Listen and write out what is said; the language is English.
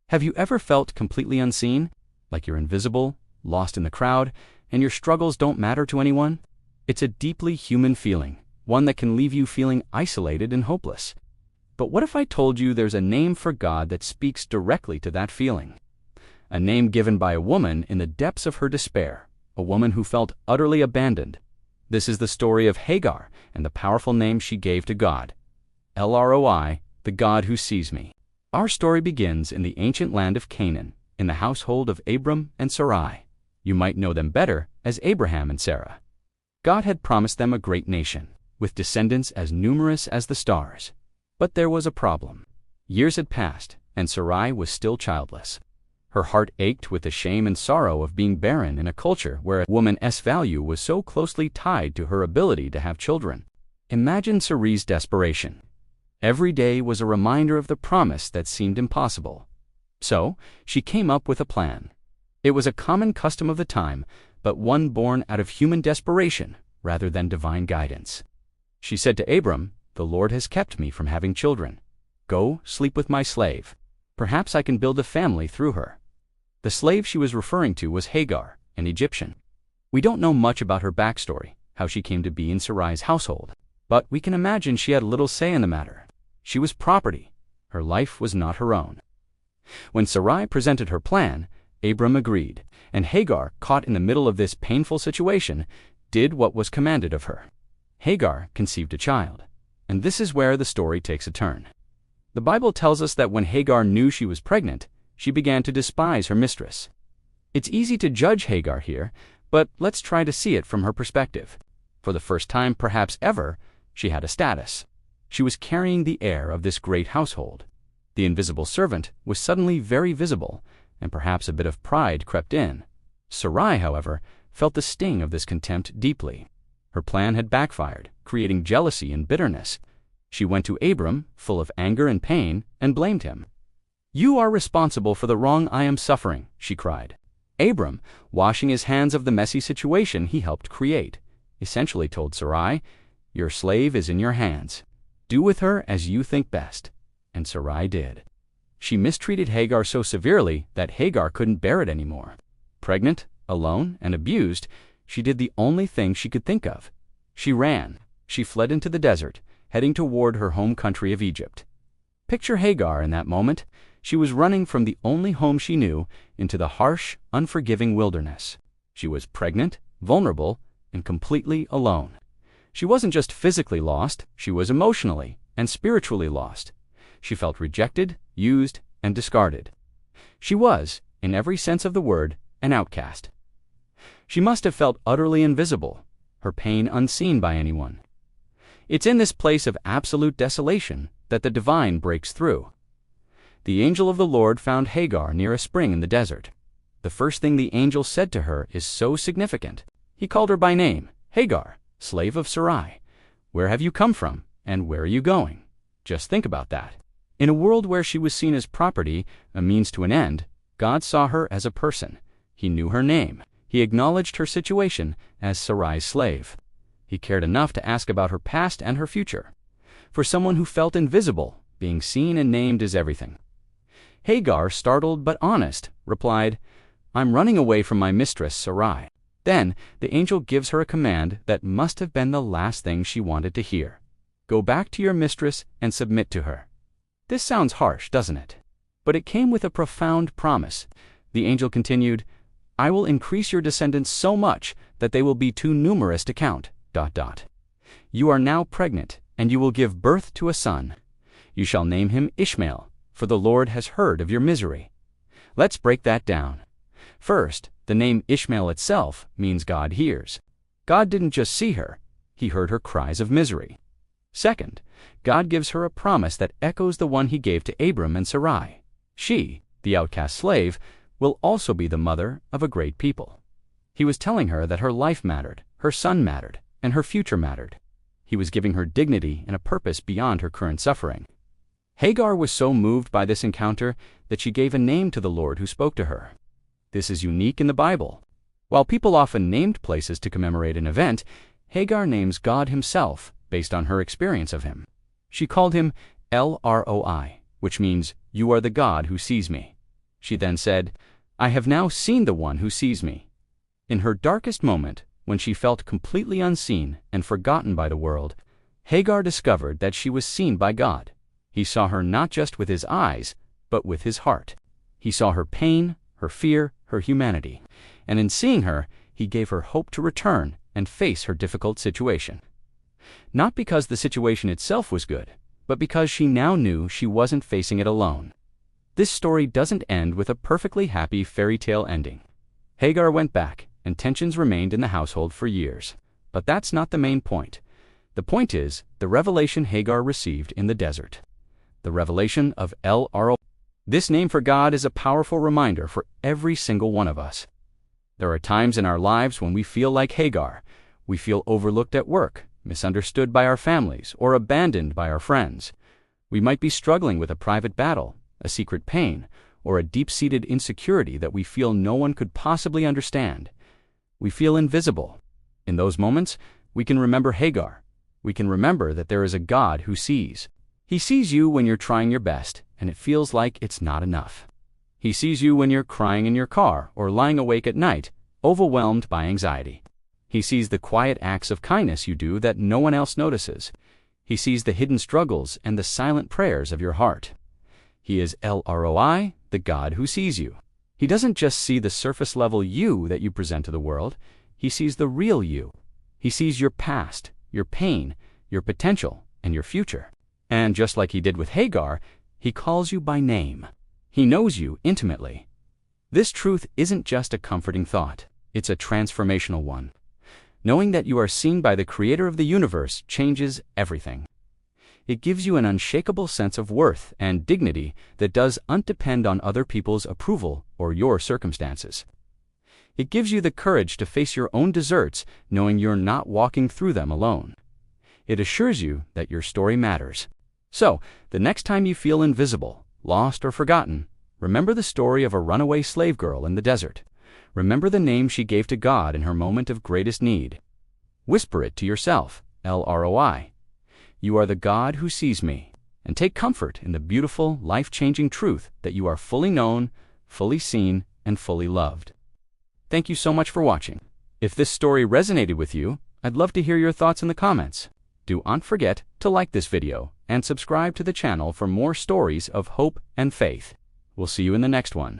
Have you ever felt completely unseen, like you're invisible, lost in the crowd, and your struggles don't matter to anyone? It's a deeply human feeling, one that can leave you feeling isolated and hopeless. But what if I told you there's a name for God that speaks directly to that feeling? A name given by a woman in the depths of her despair, a woman who felt utterly abandoned. This is the story of Hagar and the powerful name she gave to God. ROI, the God who sees me. Our story begins in the ancient land of Canaan, in the household of Abram and Sarai. You might know them better as Abraham and Sarah. God had promised them a great nation, with descendants as numerous as the stars. But there was a problem. Years had passed, and Sarai was still childless. Her heart ached with the shame and sorrow of being barren in a culture where a woman's value was so closely tied to her ability to have children. Imagine Sarai's desperation. Every day was a reminder of the promise that seemed impossible. So, she came up with a plan. It was a common custom of the time, but one born out of human desperation rather than divine guidance. She said to Abram, "The Lord has kept me from having children. Go, sleep with my slave. Perhaps I can build a family through her." The slave she was referring to was Hagar, an Egyptian. We don't know much about her backstory, how she came to be in Sarai's household, but we can imagine she had little say in the matter. She was property. Her life was not her own. When Sarai presented her plan, Abram agreed, and Hagar, caught in the middle of this painful situation, did what was commanded of her. Hagar conceived a child, and this is where the story takes a turn. The Bible tells us that when Hagar knew she was pregnant, she began to despise her mistress. It's easy to judge Hagar here, but let's try to see it from her perspective. For the first time, perhaps ever, she had a status. She was carrying the heir of this great household. The invisible servant was suddenly very visible, and perhaps a bit of pride crept in. Sarai, however, felt the sting of this contempt deeply. Her plan had backfired, creating jealousy and bitterness. She went to Abram, full of anger and pain, and blamed him. "You are responsible for the wrong I am suffering," she cried. Abram, washing his hands of the messy situation he helped create, essentially told Sarai, "Your slave is in your hands. Do with her as you think best." And Sarai did. She mistreated Hagar so severely that Hagar couldn't bear it anymore. Pregnant, alone, and abused, she did the only thing she could think of. She ran. She fled into the desert, heading toward her home country of Egypt. Picture Hagar in that moment. She was running from the only home she knew into the harsh, unforgiving wilderness. She was pregnant, vulnerable, and completely alone. She wasn't just physically lost, she was emotionally and spiritually lost. She felt rejected, used, and discarded. She was, in every sense of the word, an outcast. She must have felt utterly invisible, her pain unseen by anyone. It's in this place of absolute desolation that the divine breaks through. The angel of the Lord found Hagar near a spring in the desert. The first thing the angel said to her is so significant. He called her by name, "Hagar, slave of Sarai. Where have you come from, and where are you going?" Just think about that. In a world where she was seen as property, a means to an end, God saw her as a person. He knew her name. He acknowledged her situation as Sarai's slave. He cared enough to ask about her past and her future. For someone who felt invisible, being seen and named is everything. Hagar, startled but honest, replied, "I'm running away from my mistress Sarai." Then the angel gives her a command that must have been the last thing she wanted to hear. "Go back to your mistress and submit to her." This sounds harsh, doesn't it? But it came with a profound promise. The angel continued, "I will increase your descendants so much that they will be too numerous to count. ... You are now pregnant, and you will give birth to a son. You shall name him Ishmael, for the Lord has heard of your misery." Let's break that down. First, the name Ishmael itself means God hears. God didn't just see her, He heard her cries of misery. Second, God gives her a promise that echoes the one He gave to Abram and Sarai. She, the outcast slave, will also be the mother of a great people. He was telling her that her life mattered, her son mattered, and her future mattered. He was giving her dignity and a purpose beyond her current suffering. Hagar was so moved by this encounter that she gave a name to the Lord who spoke to her. This is unique in the Bible. While people often named places to commemorate an event, Hagar names God Himself based on her experience of Him. She called Him El-Roi, which means, "You are the God who sees me." She then said, "I have now seen the one who sees me." In her darkest moment, when she felt completely unseen and forgotten by the world, Hagar discovered that she was seen by God. He saw her not just with his eyes, but with his heart. He saw her pain, her fear, her humanity, and in seeing her, he gave her hope to return and face her difficult situation. Not because the situation itself was good, but because she now knew she wasn't facing it alone. This story doesn't end with a perfectly happy fairy tale ending. Hagar went back, and tensions remained in the household for years. But that's not the main point. The point is the revelation Hagar received in the desert. The revelation of ROI. This name for God is a powerful reminder for every single one of us. There are times in our lives when we feel like Hagar. We feel overlooked at work, misunderstood by our families, or abandoned by our friends. We might be struggling with a private battle, a secret pain, or a deep-seated insecurity that we feel no one could possibly understand. We feel invisible. In those moments, we can remember Hagar. We can remember that there is a God who sees. He sees you when you're trying your best, and it feels like it's not enough. He sees you when you're crying in your car or lying awake at night, overwhelmed by anxiety. He sees the quiet acts of kindness you do that no one else notices. He sees the hidden struggles and the silent prayers of your heart. He is ROI, the God who sees you. He doesn't just see the surface-level you that you present to the world. He sees the real you. He sees your past, your pain, your potential, and your future. And just like he did with Hagar, he calls you by name. He knows you intimately. This truth isn't just a comforting thought. It's a transformational one. Knowing that you are seen by the Creator of the universe changes everything. It gives you an unshakable sense of worth and dignity that doesn't depend on other people's approval or your circumstances. It gives you the courage to face your own deserts, knowing you're not walking through them alone. It assures you that your story matters. So, the next time you feel invisible, lost, or forgotten, remember the story of a runaway slave girl in the desert. Remember the name she gave to God in her moment of greatest need. Whisper it to yourself, ROI. You are the God who sees me. And take comfort in the beautiful, life-changing truth that you are fully known, fully seen, and fully loved. Thank you so much for watching. If this story resonated with you, I'd love to hear your thoughts in the comments. Do not forget to like this video and subscribe to the channel for more stories of hope and faith. We'll see you in the next one.